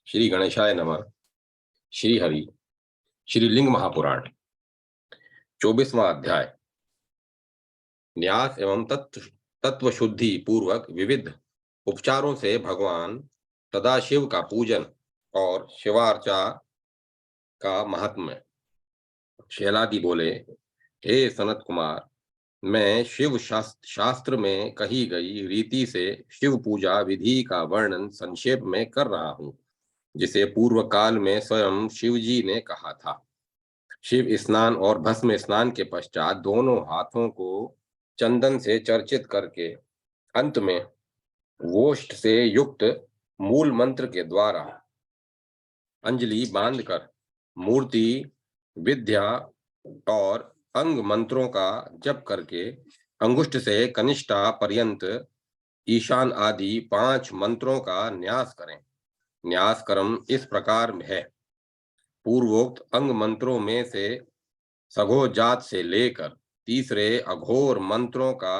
श्री गणेशाय नमः। श्री हरि। श्री लिंग महापुराण 24वां अध्याय। न्यास एवं तत्व शुद्धि पूर्वक विविध उपचारों से भगवान सदाशिव का पूजन और शिवार्चा का महात्म्य। शैलादि बोले, हे सनत कुमार, मैं शिव शास्त्र में कही गई रीति से शिव पूजा विधि का वर्णन संक्षेप में कर रहा हूँ, जिसे पूर्व काल में स्वयं शिव जी ने कहा था। शिव स्नान और भस्म स्नान के पश्चात दोनों हाथों को चंदन से चर्चित करके अंत में वोष्ठ से युक्त मूल मंत्र के द्वारा अंजलि बांधकर मूर्ति, विद्या और अंग मंत्रों का जप करके अंगुष्ठ से कनिष्ठा पर्यंत ईशान आदि 5 मंत्रों का न्यास करें। न्यास क्रम इस प्रकार है। पूर्वोक्त अंग मंत्रों में से सघो जात से लेकर तीसरे अघोर मंत्रों का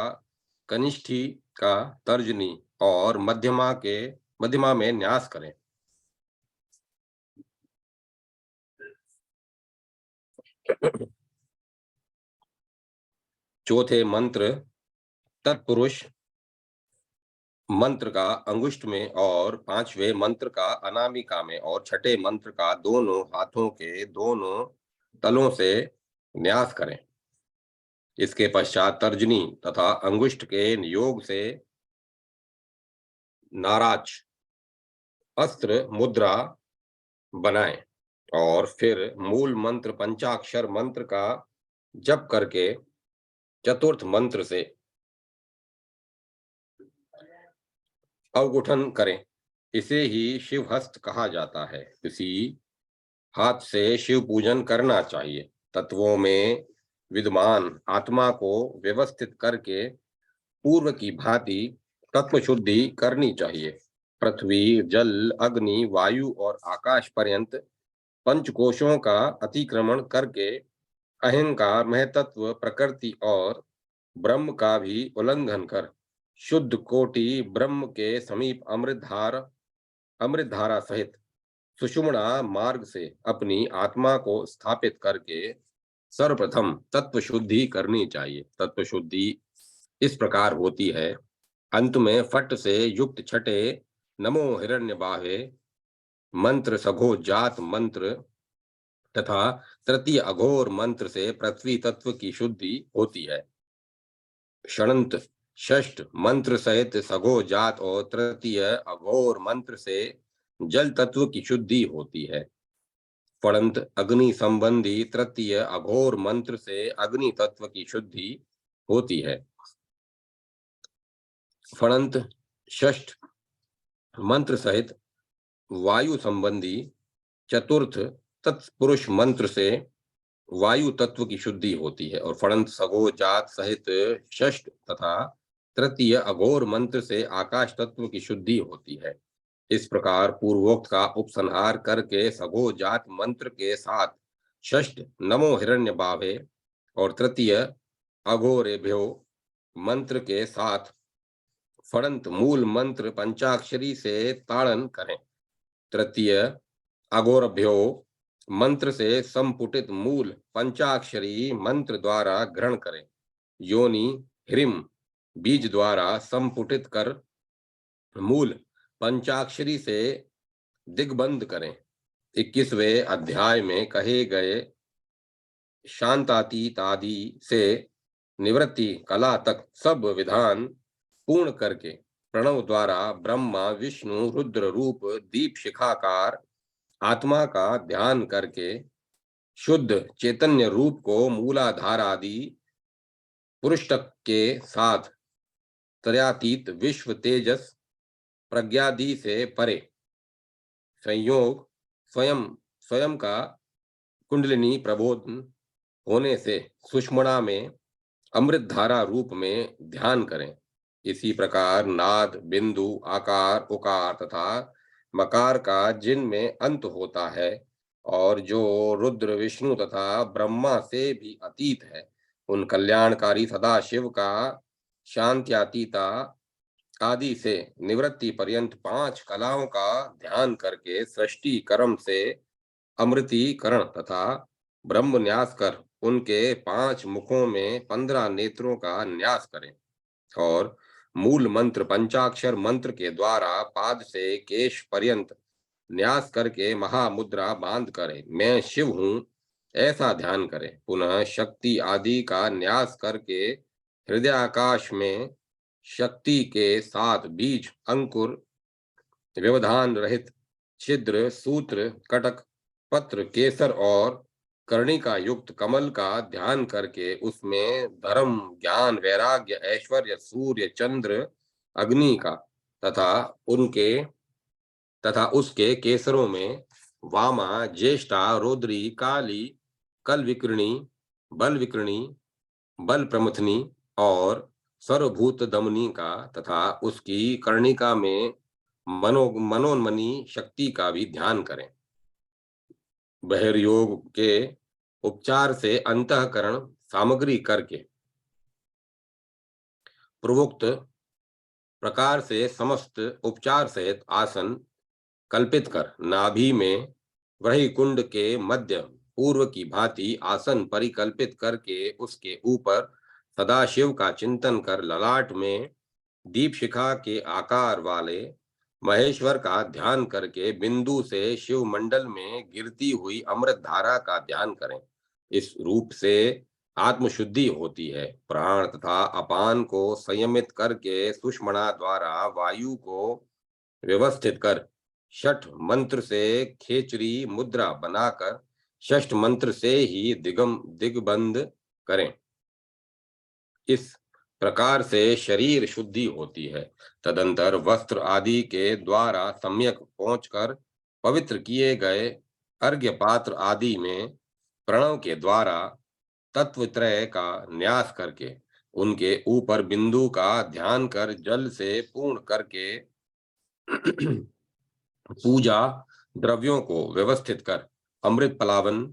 कनिष्ठी का तर्जनी और मध्यमा में न्यास करें। चौथे मंत्र तत्पुरुष मंत्र का अंगुष्ठ में और 5वें मंत्र का अनामिका में और छठे मंत्र का दोनों हाथों के दोनों तलों से न्यास करें। इसके पश्चात तर्जनी तथा अंगुष्ठ के योग से नाराज अस्त्र मुद्रा बनाएं और फिर मूल मंत्र पंचाक्षर मंत्र का जप करके चतुर्थ मंत्र से अवगुठन करें। इसे ही शिव हस्त कहा जाता है। इसी हाथ से शिव पूजन करना चाहिए। तत्वों में विद्यमान आत्मा को व्यवस्थित करके पूर्व की भांति तत्व शुद्धि करनी चाहिए। पृथ्वी, जल, अग्नि, वायु और आकाश पर्यंत पंचकोशों का अतिक्रमण करके अहंकार, महतत्व, प्रकृति और ब्रह्म का भी उल्लंघन कर शुद्ध कोटि ब्रह्म के समीप अमृत धारा सहित सुषुम्ना मार्ग से अपनी आत्मा को स्थापित करके सर्वप्रथम तत्व शुद्धि करनी चाहिए। तत्व शुद्धि इस प्रकार होती है। अंत में फट से युक्त छठे नमो हिरण्यबाहे मंत्र, सघो जात मंत्र तथा तृतीय अघोर मंत्र से पृथ्वी तत्व की शुद्धि होती है। षणंत षष्ठ मंत्र सहित सघो जात और तृतीय अघोर मंत्र से जल तत्व की शुद्धि होती है। फणंत अग्नि संबंधी तृतीय अघोर मंत्र से अग्नि तत्व की शुद्धि होती है। फणंत षष्ठ मंत्र सहित वायु संबंधी चतुर्थ तत्पुरुष मंत्र से वायु तत्व की शुद्धि होती है और फणंत सगो जात सहित षष्ठ तथा तृतीय अघोर मंत्र से आकाश तत्व की शुद्धि होती है। इस प्रकार पूर्वोक्त का उपसंहार करके सगो जात मंत्र के साथ षष्ठ नमो हिरण्यबाहे और तृतीय अघोरेभ्यो मंत्र के साथ फणंत मूल मंत्र पंचाक्षरी से ताड़न करें। तृतीय अघोरभ्यो मंत्र से संपुटित मूल पंचाक्षरी मंत्र द्वारा ग्रहण करें। योनि ह्रीम बीज द्वारा संपुटित कर मूल पंचाक्षरी से दिग्बंध करें। 21वें अध्याय में कहे गए शांतातीत आदि से निवृत्ति कला तक सब विधान पूर्ण करके प्रणव द्वारा ब्रह्मा, विष्णु, रुद्र रूप दीप शिखाकार आत्मा का ध्यान करके शुद्ध चैतन्य रूप को मूलाधार आदि पुरुषक के साथ त्रयातीत विश्व तेजस प्रज्ञादि से परे संयोग स्वयं का कुंडलिनी प्रबोधन होने से सुषुम्ना में अमृत धारा रूप में ध्यान करें। इसी प्रकार नाद, बिंदु, आकार, उकार तथा मकार का जिनमें अंत होता है और जो रुद्र, विष्णु तथा ब्रह्मा से भी अतीत है, उन कल्याणकारी सदाशिव का शांत्यातीता आदि से निवृत्ति पर्यंत 5 कलाओं का ध्यान करके सृष्टि कर्म से अमृतीकरण तथा ब्रह्म न्यास कर उनके 5 मुखों में 15 नेत्रों का न्यास करें और मूल मंत्र पंचाक्षर मंत्र के द्वारा पाद से केश पर्यंत न्यास करके महामुद्रा बांध करे मैं शिव हूं ऐसा ध्यान करें। पुनः शक्ति आदि का न्यास करके हृदयाकाश में शक्ति के साथ बीज अंकुर व्यवधान रहित छिद्र सूत्र कटक पत्र केसर और कर्णिका युक्त कमल का ध्यान करके उसमें धर्म ज्ञान वैराग्य ऐश्वर्य सूर्य चंद्र अग्नि का तथा उनके तथा उसके केसरों में वामा ज्येष्ठा रौद्री काली कल विकृणी बल विकृणी बल प्रमथनी और सर्वभूत दमनी का तथा उसकी कर्णिका में मनोन्मनी शक्ति का भी ध्यान करें। बहिर्योग के उपचार से अंतःकरण सामग्री करके पूर्वोक्त प्रकार से समस्त उपचार सहित आसन कल्पित कर नाभि में वही कुंड के मध्य पूर्व की भांति आसन परिकल्पित करके उसके ऊपर सदाशिव का चिंतन कर ललाट में दीप शिखा के आकार वाले महेश्वर का ध्यान करके बिंदु से शिव मंडल में गिरती हुई अमृत धारा का ध्यान करें। इस रूप से आत्मशुद्धि होती है। प्राण तथा अपान को संयमित करके सुषमणा द्वारा वायु को व्यवस्थित कर षठ मंत्र से खेचरी मुद्रा बनाकर षष्ठ मंत्र से ही दिग्बंध करें। इस प्रकार से शरीर शुद्धि होती है। तदंतर वस्त्र आदि के द्वारा सम्यक पहुंचकर पवित्र किए गए अर्घ्य पात्र आदि में प्रणव के द्वारा तत्वत्रय का न्यास करके उनके ऊपर बिंदु का ध्यान कर जल से पूर्ण करके पूजा द्रव्यों को व्यवस्थित कर अमृत पलावन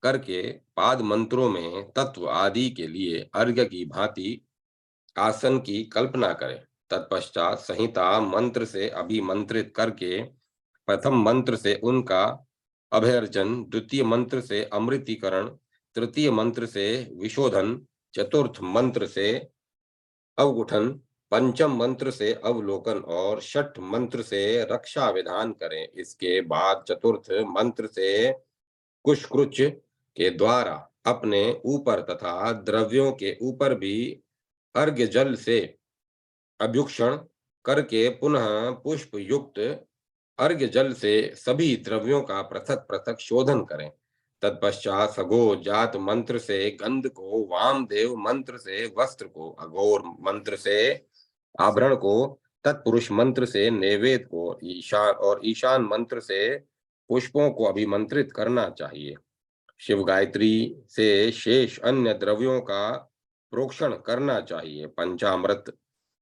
करके पाद मंत्रों में तत्व आदि के लिए अर्घ्य की भांति आसन की कल्पना करें। तत्पश्चात संहिता मंत्र से अभिमंत्रित करके प्रथम मंत्र से उनका अभयर्चन द्वितीय मंत्र से अमृतीकरण तृतीय मंत्र से विशोधन चतुर्थ मंत्र से अवगुठन पंचम मंत्र से अवलोकन और षठ मंत्र से रक्षा विधान करें। इसके बाद चतुर्थ मंत्र से कुशकृच के द्वारा अपने ऊपर तथा द्रव्यों के ऊपर भी अर्घ्य जल से अभ्युक्षण करके पुनः पुष्प युक्त अर्घ्य जल से सभी द्रव्यों का पृथक पृथक शोधन करें। तत्पश्चात सगो जात मंत्र से गंध को वामदेव मंत्र से वस्त्र को अघोर मंत्र से आभरण को तत्पुरुष मंत्र से नैवेद्य को ईशान मंत्र से पुष्पों को अभिमंत्रित करना चाहिए। शिव गायत्री से शेष अन्य द्रव्यों का प्रोक्षण करना चाहिए। पंचामृत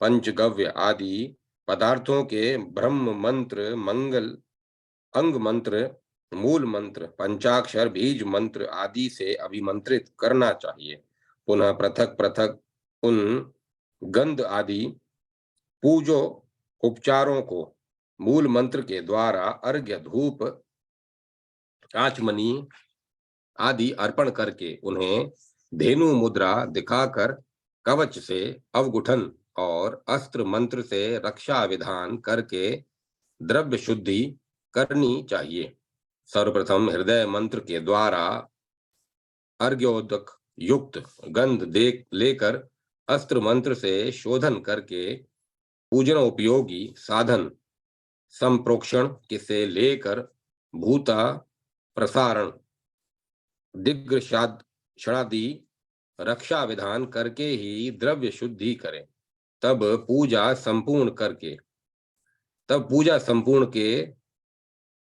पंचगव्य आदि पदार्थों के ब्रह्म मंत्र मंगल अंग मंत्र मूल मंत्र पंचाक्षर बीज मंत्र आदि से अभिमंत्रित करना चाहिए। पुनः पृथक पृथक उन गंध आदि पूजो उपचारों को मूल मंत्र के द्वारा अर्घ्य धूप आचमनी आदि अर्पण करके उन्हें धेनु मुद्रा दिखाकर कवच से अवगुठन और अस्त्र मंत्र से रक्षा विधान करके द्रव्य शुद्धि करनी चाहिए। सर्वप्रथम हृदय मंत्र के द्वारा अर्घ्योदक युक्त गंध देख लेकर अस्त्र मंत्र से शोधन करके पूजन उपयोगी साधन संप्रोक्षण से लेकर भूता प्रसारण दिग्गृषादि रक्षा विधान करके ही द्रव्य शुद्धि करें। तब पूजा संपूर्ण करके तब पूजा संपूर्ण के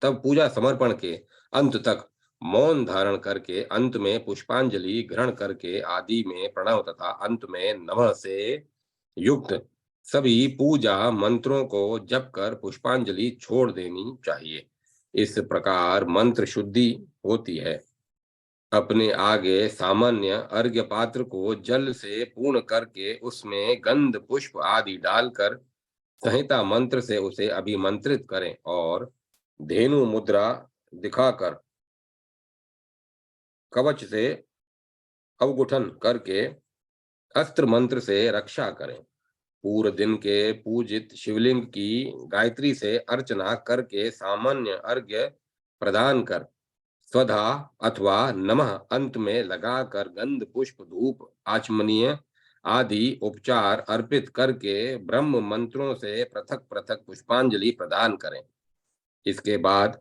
तब पूजा समर्पण के अंत तक मौन धारण करके अंत में पुष्पांजलि ग्रहण करके आदि में प्रणव तथा अंत में नमः से युक्त सभी पूजा मंत्रों को जप कर पुष्पांजलि छोड़ देनी चाहिए। इस प्रकार मंत्र शुद्धि होती है। अपने आगे सामान्य अर्घ्य पात्र को जल से पूर्ण करके उसमें गंध पुष्प आदि डालकर संहिता मंत्र से उसे अभिमंत्रित करें और धेनु मुद्रा दिखाकर कवच से अवगुठन करके अस्त्र मंत्र से रक्षा करें। पूरे दिन के पूजित शिवलिंग की गायत्री से अर्चना करके सामान्य अर्घ्य प्रदान कर स्वधा अथवा नमः अंत में लगाकर गंध पुष्प धूप आचमनीय आदि उपचार अर्पित करके ब्रह्म मंत्रों से पृथक पृथक पुष्पांजलि प्रदान करें। इसके बाद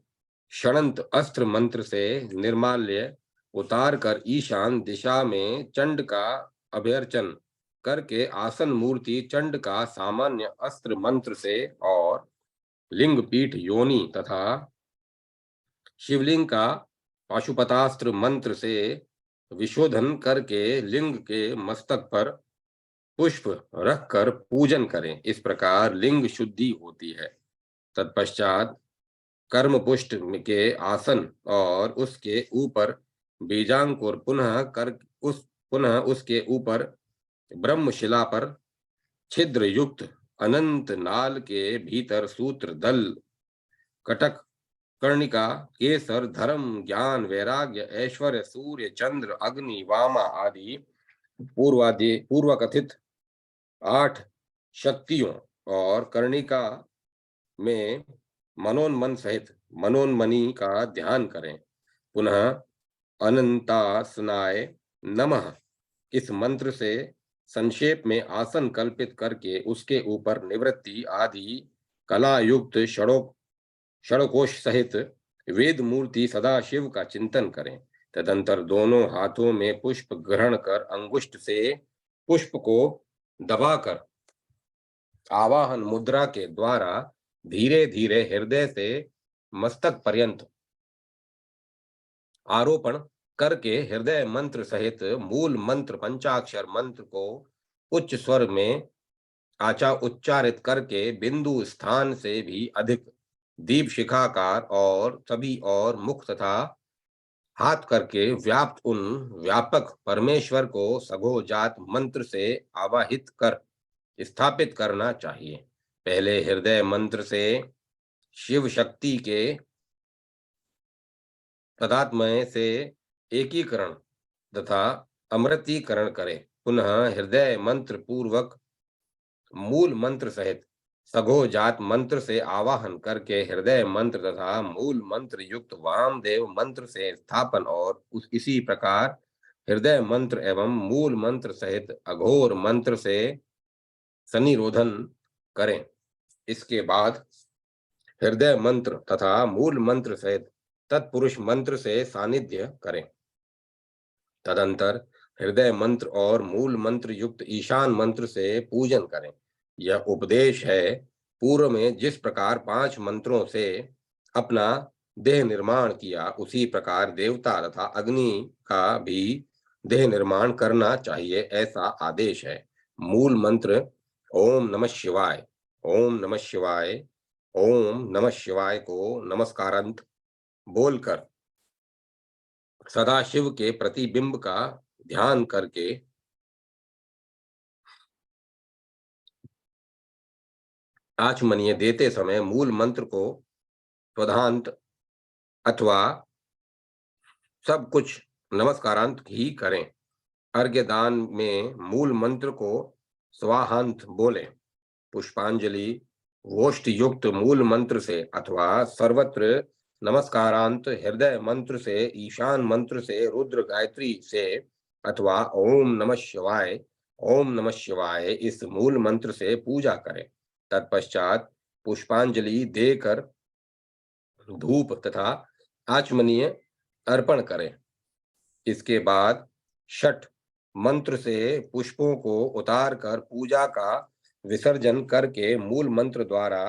षडंत अस्त्र मंत्र से निर्माल्य उतार कर ईशान दिशा में चंड का अभ्यर्चन करके आसन मूर्ति चंड का सामान्य अस्त्र मंत्र से और लिंग पीठ योनि तथा शिवलिंग का पाशुपतास्त्र मंत्र से विशोधन करके लिंग के मस्तक पर पुष्प रखकर पूजन करें। इस प्रकार लिंग शुद्धि होती है। तत्पश्चात कर्म पुष्ट के आसन और उसके ऊपर बीजांकुर पुनः उसके ऊपर ब्रह्मशिला पर छिद्र युक्त अनंत नाल के भीतर सूत्र दल कटक कर्णिका केसर धर्म ज्ञान वैराग्य ऐश्वर्य सूर्य चंद्र अग्नि वामा आदि पूर्व कथित 8 शक्तियों और कर्णिका में मनोन्मन सहित मनोन्मनी का ध्यान करें। पुनः अनंतासनाय नमः इस मंत्र से संक्षेप में आसन कल्पित करके उसके ऊपर निवृत्ति आदि कला युक्त षड़कोश सहित वेद मूर्ति सदाशिव का चिंतन करें। तदंतर दोनों हाथों में पुष्प ग्रहण कर अंगुष्ठ से पुष्प को दबाकर आवाहन मुद्रा के द्वारा धीरे धीरे हृदय से मस्तक पर्यंत आरोपण करके हृदय मंत्र सहित मूल मंत्र पंचाक्षर मंत्र को उच्च स्वर में उच्चारित करके बिंदु स्थान से भी अधिक दीप शिखाकार और सभी और मुख तथा हाथ करके व्याप्त उन व्यापक परमेश्वर को सघोजात मंत्र से आवाहित कर स्थापित करना चाहिए। पहले हृदय मंत्र से शिव शक्ति के तदात्मय से एकीकरण तथा अमृतीकरण करें। पुनः हृदय मंत्र पूर्वक मूल मंत्र सहित सघोजात मंत्र से आवाहन करके हृदय मंत्र तथा मूल मंत्र युक्त वामदेव मंत्र से स्थापन और इसी प्रकार हृदय मंत्र एवं मूल मंत्र सहित अघोर मंत्र से सनिरोधन करें। इसके बाद हृदय मंत्र तथा मूल मंत्र सहित तत्पुरुष मंत्र से सानिध्य करें। तदंतर हृदय मंत्र और मूल मंत्र युक्त ईशान मंत्र से पूजन करें। यह उपदेश है। पूर्व में जिस प्रकार 5 मंत्रों से अपना देह निर्माण किया उसी प्रकार देवता तथा अग्नि का भी देह निर्माण करना चाहिए, ऐसा आदेश है। मूल मंत्र ओम नमः शिवाय, ओम नमः शिवाय, ओम नमः शिवाय को नमस्कारांत बोलकर सदाशिव के प्रतिबिंब का ध्यान करके आचमनीय देते समय मूल मंत्र को स्वधांत अथवा सब कुछ नमस्कारांत ही करें। अर्घ्यदान में मूल मंत्र को स्वाहांत बोले। पुष्पांजलि वोष्ठ युक्त मूल मंत्र से अथवा सर्वत्र नमस्कारांत हृदय मंत्र से ईशान मंत्र से रुद्र गायत्री से अथवा ओम नमः शिवाय, ओम नमः शिवाय इस मूल मंत्र से पूजा करें। तत्पश्चात पुष्पांजलि देकर धूप तथा आचमनीय अर्पण करें। इसके बाद छठ मंत्र से पुष्पों को उतार कर पूजा का विसर्जन करके मूल मंत्र द्वारा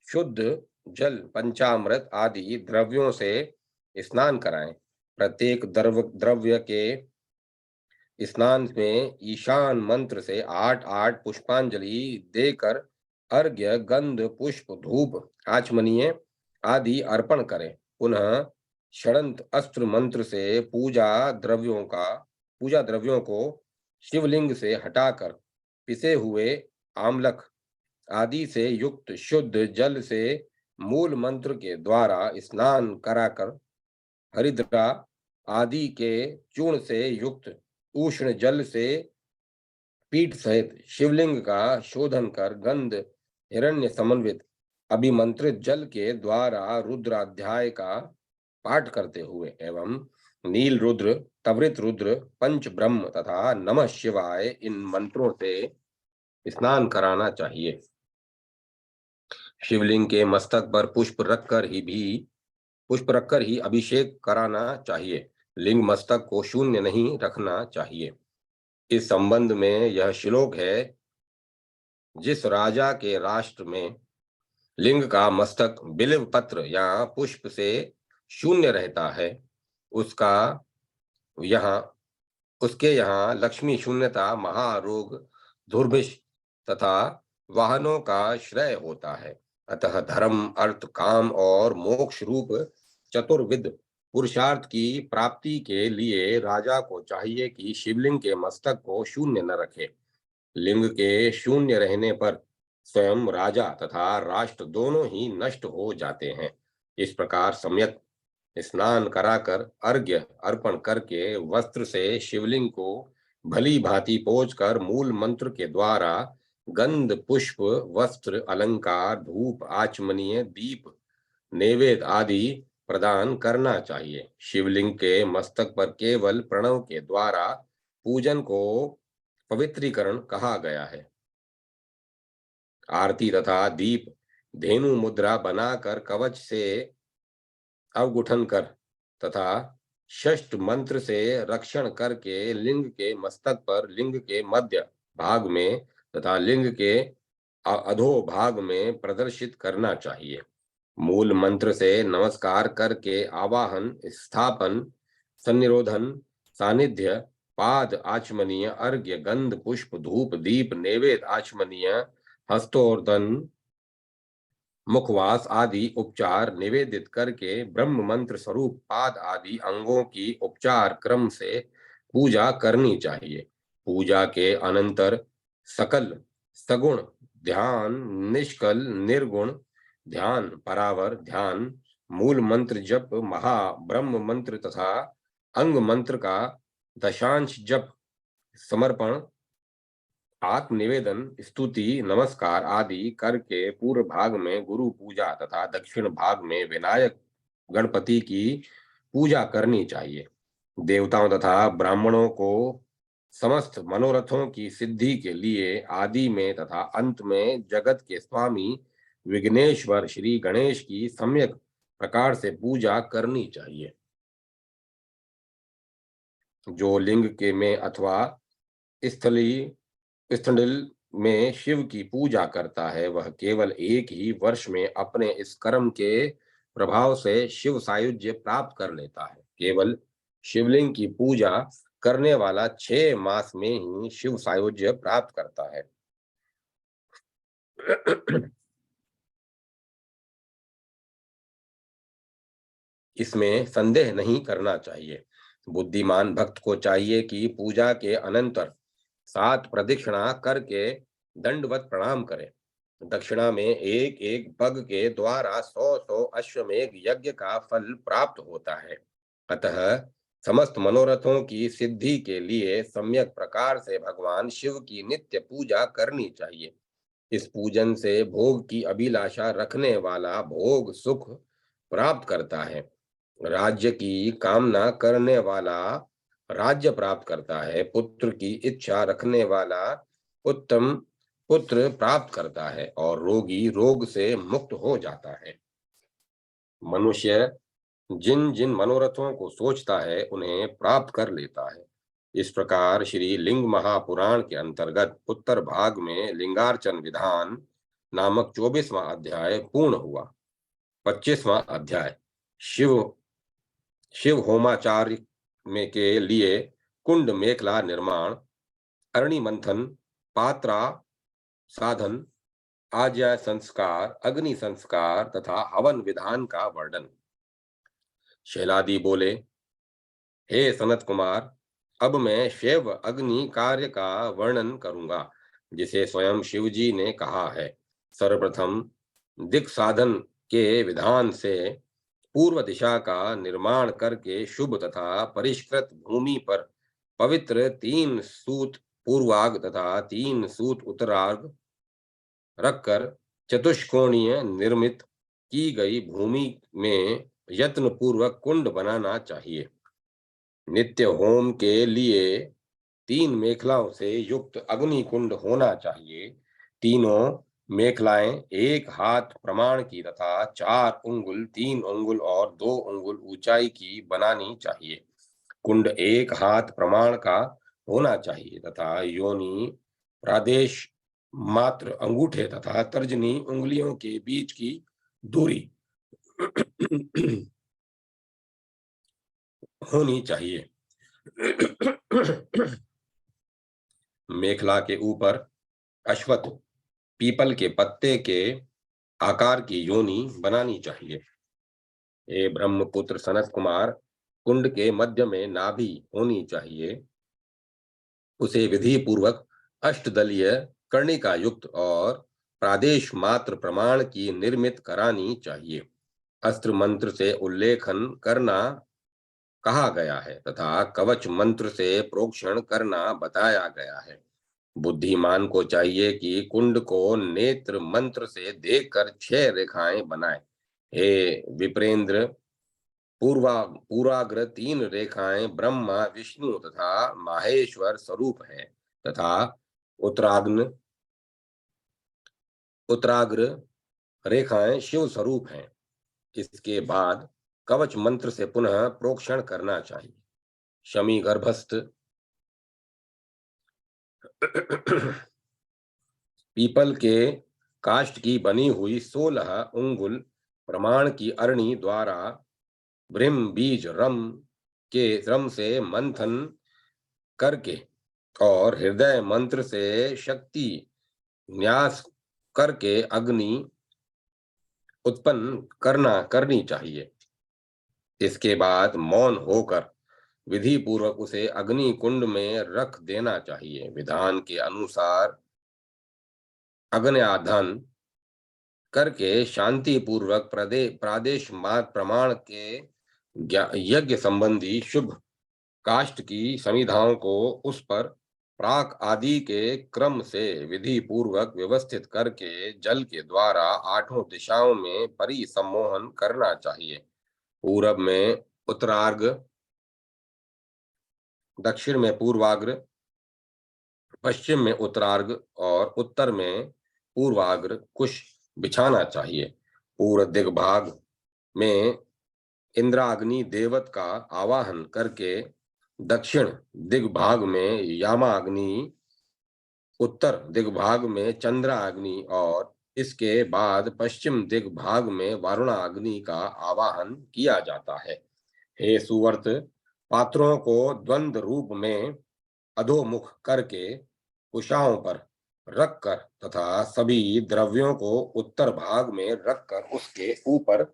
शुद्ध जल पंचामृत आदि द्रव्यों से स्नान कराएं। प्रत्येक द्रव्य के स्नान में ईशान मंत्र से 8-8 पुष्पांजलि देकर अर्घ्य गंध पुष्प धूप आचमनीय आदि अर्पण करें। पुनः षडंत अस्त्र मंत्र से पूजा द्रव्यों को शिवलिंग से हटाकर पिसे हुए आमलक आदि से युक्त शुद्ध जल से मूल मंत्र के द्वारा स्नान कराकर हरिद्रा आदि के चूर्ण से युक्त उष्ण जल से पीठ सहित शिवलिंग का शोधन कर गंध हिरण्य समन्वित अभिमंत्रित जल के द्वारा रुद्राध्याय का पाठ करते हुए एवं नील रुद्र, तवृत रुद्र, पंच ब्रह्म तथा नमः शिवाय इन मंत्रों से स्नान कराना चाहिए। शिवलिंग के मस्तक पर पुष्प रखकर ही अभिषेक कराना चाहिए। लिंग मस्तक को शून्य नहीं रखना चाहिए। इस संबंध में यह श्लोक है, जिस राजा के राष्ट्र में लिंग का मस्तक बिल्व पत्र या पुष्प से शून्य रहता है, उसका यहाँ उसके यहाँ लक्ष्मी शून्यता, महारोग, दुर्भिक्ष तथा वाहनों का श्रेय होता है। अतः धर्म, अर्थ, काम और मोक्ष रूप चतुर्विध पुरुषार्थ की प्राप्ति के लिए राजा को चाहिए कि शिवलिंग के मस्तक को शून्य न रखे। लिंग के शून्य रहने पर स्वयं राजा तथा राष्ट्र दोनों ही नष्ट हो जाते हैं। इस प्रकार सम्यक स्नान कराकर अर्घ्य अर्पण करके वस्त्र से शिवलिंग को भली भांति पोंछ कर मूल मंत्र के द्वारा गंध, पुष्प, वस्त्र, अलंकार, धूप, आचमनीय, दीप, नैवेद्य आदि प्रदान करना चाहिए। शिवलिंग के मस्तक पर केवल प्रणव के द्वारा पूजन को पवित्रीकरण कहा गया है। आरती तथा दीप धेनु मुद्रा बनाकर कवच से अवगुठन कर तथा षष्ठ मंत्र से रक्षण करके लिंग के मस्तक पर, लिंग के मध्य भाग में तथा लिंग के अधो भाग में प्रदर्शित करना चाहिए। मूल मंत्र से नमस्कार करके आवाहन, स्थापन, सन्निरोधन, सानिध्य, पाद आचमनीय, अर्घ्य, गंध, पुष्प, धूप, दीप, नैवेद्य आचमनीय, हस्तोर्धन, मुखवास आदि उपचार निवेदित करके ब्रह्म मंत्र स्वरूप पाद आदि अंगों की उपचार क्रम से पूजा करनी चाहिए। पूजा के अनंतर सकल सगुण ध्यान, निष्कल निर्गुण ध्यान, परावर ध्यान, मूल मंत्र जप, महा ब्रह्म मंत्र तथा अंग मंत्र का दशांश जप, समर्पण, आत्म निवेदन, स्तुति, नमस्कार आदि करके पूर्व भाग में गुरु पूजा तथा दक्षिण भाग में विनायक गणपति की पूजा करनी चाहिए। देवताओं तथा ब्राह्मणों को समस्त मनोरथों की सिद्धि के लिए आदि में तथा अंत में जगत के स्वामी विघ्नेश्वर श्री गणेश की सम्यक प्रकार से पूजा करनी चाहिए। जो लिंग के में अथवा स्थली स्थल में शिव की पूजा करता है, वह केवल एक ही वर्ष में अपने इस कर्म के प्रभाव से शिव सायुज्य प्राप्त कर लेता है। केवल शिवलिंग की पूजा करने वाला 6 मास में ही शिव सायुज्य प्राप्त करता है। इसमें संदेह नहीं करना चाहिए। बुद्धिमान भक्त को चाहिए कि पूजा के अनंतर 7 प्रदक्षिणा करके दंडवत प्रणाम करे। दक्षिणा में एक एक पग के द्वारा 100 अश्वमेध यज्ञ का फल प्राप्त होता है। अतः समस्त मनोरथों की सिद्धि के लिए सम्यक प्रकार से भगवान शिव की नित्य पूजा करनी चाहिए। इस पूजन से भोग की अभिलाषा रखने वाला भोग सुख प्राप्त करता है। राज्य की कामना करने वाला राज्य प्राप्त करता है। पुत्र की इच्छा रखने वाला उत्तम पुत्र प्राप्त करता है और रोगी रोग से मुक्त हो जाता है। मनुष्य जिन जिन मनोरथों को सोचता है उन्हें प्राप्त कर लेता है। इस प्रकार श्री लिंग महापुराण के अंतर्गत उत्तर भाग में लिंगार्चन विधान नामक 24वां अध्याय पूर्ण हुआ। 25वां अध्याय शिव शिव होमाचार्य में के लिए कुंड मेखला निर्माण, अरणि मंथन, पात्रा साधन, आज्या संस्कार, अग्नि संस्कार तथा हवन विधान का वर्णन। शैलादि बोले, हे सनत कुमार, अब मैं शैव अग्नि कार्य का वर्णन करूंगा, जिसे स्वयं शिव जी ने कहा है। सर्वप्रथम दिक् साधन के विधान से पूर्व दिशा का निर्माण करके शुभ तथा परिष्कृत भूमि पर पवित्र 3 सूत पूर्वाग तथा 3 सूत उत्तरार्ध रखकर चतुष्कोणीय निर्मित की गई भूमि में यत्न पूर्वक कुंड बनाना चाहिए। नित्य होम के लिए 3 मेखलाओं से युक्त अग्नि कुंड होना चाहिए। तीनों मेखलाएं 1 हाथ प्रमाण की तथा 4 अंगुल, 3 अंगुल और 2 अंगुल ऊंचाई की बनानी चाहिए। कुंड 1 हाथ प्रमाण का होना चाहिए तथा योनि प्रादेश मात्र अंगूठे तथा तर्जनी उंगलियों के बीच की दूरी होनी चाहिए। मेखला के ऊपर अश्वत्थ पीपल के पत्ते के आकार की योनि बनानी चाहिए। हे ब्रह्मपुत्र सनत कुमार, कुंड के मध्य में नाभि होनी चाहिए। उसे विधि पूर्वक अष्टदलीय कर्णिका युक्त और प्रादेश मात्र प्रमाण की निर्मित करानी चाहिए। अस्त्र मंत्र से उल्लेखन करना कहा गया है तथा कवच मंत्र से प्रोक्षण करना बताया गया है। बुद्धिमान को चाहिए कि कुंड को नेत्र मंत्र से देखकर 6 रेखाएं बनाए। हे विप्रेंद्र, पूर्वाग्र 3 रेखाएं ब्रह्मा, विष्णु तथा माहेश्वर स्वरूप है तथा उत्तराग्न उत्तराग्र रेखाएं शिव स्वरूप हैं। इसके बाद कवच मंत्र से पुनः प्रोक्षण करना चाहिए। शमी गर्भस्थ पीपल के काष्ठ की बनी हुई 16 अंगुल प्रमाण की अरणी द्वारा ब्रह्म बीज रम से मंथन करके और हृदय मंत्र से शक्ति न्यास करके अग्नि उत्पन्न करनी चाहिए। इसके बाद मौन होकर विधि पूर्वक उसे अग्नि कुंड में रख देना चाहिए। विधान के अनुसार अग्न्याधान करके शांति पूर्वक प्रादेश मात्र प्रमाण के यज्ञ संबंधी शुभ काष्ठ की समिधाओं को उस पर प्राक आदि के क्रम से विधि पूर्वक व्यवस्थित करके जल के द्वारा 8 दिशाओं में परिसम्मोहन करना चाहिए। पूरब में उत्तरार्घ, दक्षिण में पूर्वाग्र, पश्चिम में उत्तरार्घ और उत्तर में पूर्वाग्र कुश बिछाना चाहिए। पूर्व दिग्भाग में इंद्राग्नि देवत का आवाहन करके दक्षिण दिग्भाग में यामाग्नि, उत्तर दिग्भाग में चंद्राग्नि और इसके बाद पश्चिम दिग्भाग में वरुणाग्नि का आवाहन किया जाता है। हे सुवर्त, पात्रों को द्वंद्व रूप में अधोमुख करके कुशाओं पर रखकर तथा सभी द्रव्यों को उत्तर भाग में रखकर उसके ऊपर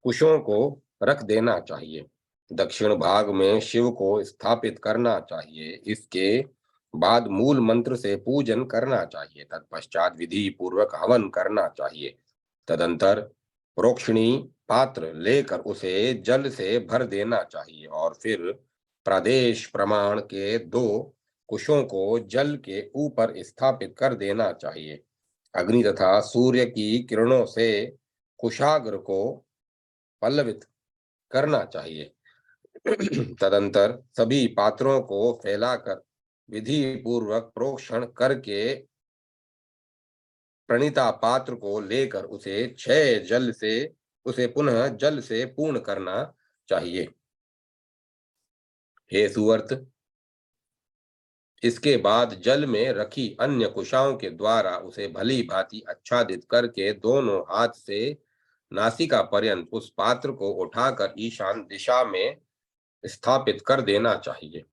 कुशों को रख देना चाहिए। दक्षिण भाग में शिव को स्थापित करना चाहिए। इसके बाद मूल मंत्र से पूजन करना चाहिए। तत्पश्चात विधि पूर्वक हवन करना चाहिए। तदंतर प्रोक्षणी पात्र लेकर उसे जल से भर देना चाहिए और फिर प्रदेश प्रमाण के 2 कुशों को जल के ऊपर स्थापित कर देना चाहिए। अग्नि तथा सूर्य की किरणों से कुशाग्र को पल्लवित करना चाहिए। तदंतर सभी पात्रों को फैलाकर विधि पूर्वक प्रोक्षण करके प्रणीता पात्र को लेकर उसे पुनः जल से पूर्ण करना चाहिए। हे सुवर्त, इसके बाद जल में रखी अन्य कुशाओं के द्वारा उसे भली भांति आच्छादित करके दोनों हाथ से नासिका पर्यंत उस पात्र को उठाकर ईशान दिशा में स्थापित कर देना चाहिए।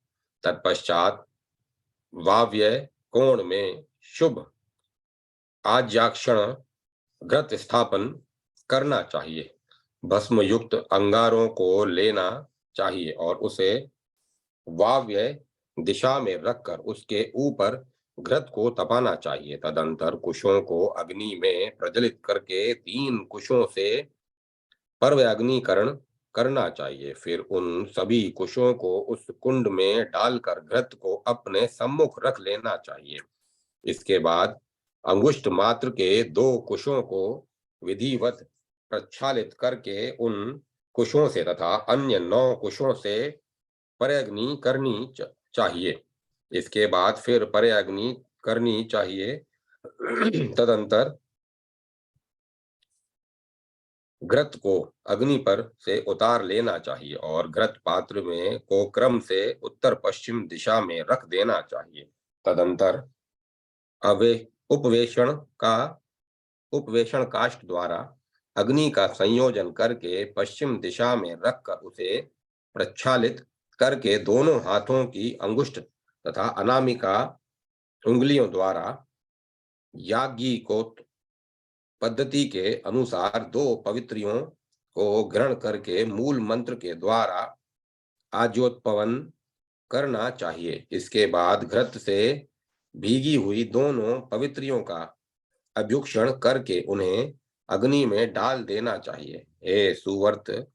तत्पश्चात वाव्य कोण में शुभ आज्याक्षण घृत स्थापन करना चाहिए। भस्म युक्त अंगारों को लेना चाहिए और उसे वाव्य दिशा में रखकर उसके ऊपर घृत को तपाना चाहिए। तदंतर कुशों को अग्नि में प्रज्वलित करके 3 कुशों से पर्वयाग्निकरण करना चाहिए। फिर उन सभी कुशों को उस कुंड में डालकर घृत को अपने सम्मुख रख लेना चाहिए। इसके बाद अंगुष्ठ मात्र के 2 कुशों को विधिवत प्रक्षालित करके उन कुशों से तथा अन्य 9 कुशों से परयाग्नि करनी चाहिए। इसके बाद फिर परयाग्नि करनी चाहिए। तदंतर घृत को अग्नि पर से उतार लेना चाहिए और घृत पात्र में को क्रम से उत्तर पश्चिम दिशा में रख देना चाहिए। तदंतर अवे उपवेशण का उपवेशण काष्ठ द्वारा अग्नि का संयोजन करके पश्चिम दिशा में रखकर उसे प्रक्षालित करके दोनों हाथों की अंगुष्ठ तथा अनामिका उंगलियों द्वारा याज्ञिकोक्त पद्धति के अनुसार 2 पवित्रियों को ग्रहण करके मूल मंत्र के द्वारा आज्योत्पवन करना चाहिए। इसके बाद घृत से भीगी हुई दोनों पवित्रियों का अभ्युक्षण करके उन्हें अग्नि में डाल देना चाहिए। हे सुवर्त,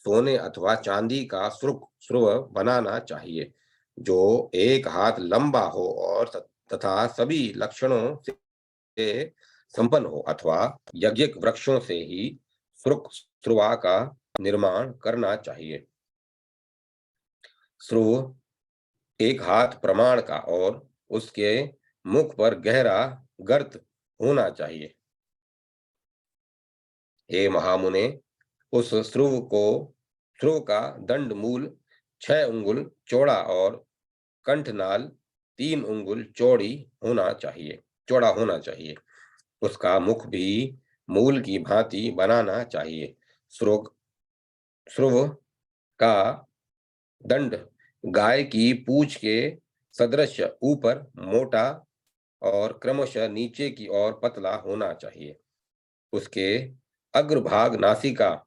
सोने अथवा चांदी का स्रुव बनाना चाहिए जो 1 हाथ लंबा हो और तथा सभी लक्षणों से संपन्न हो, अथवा यज्ञिक वृक्षों से ही स्रुवा का निर्माण करना चाहिए। स्रुव 1 हाथ प्रमाण का और उसके मुख पर गहरा गर्त होना चाहिए। हे महामुने, उस स्रुव का दंड मूल 6 अंगुल चौड़ा और कंठनाल 3 अंगुल चौड़ा होना चाहिए। उसका मुख भी मूल की भांति बनाना चाहिए। स्रुव का दंड गाय की पूंछ के सदृश ऊपर मोटा और क्रमशः नीचे की ओर पतला होना चाहिए। उसके अग्रभाग नासिका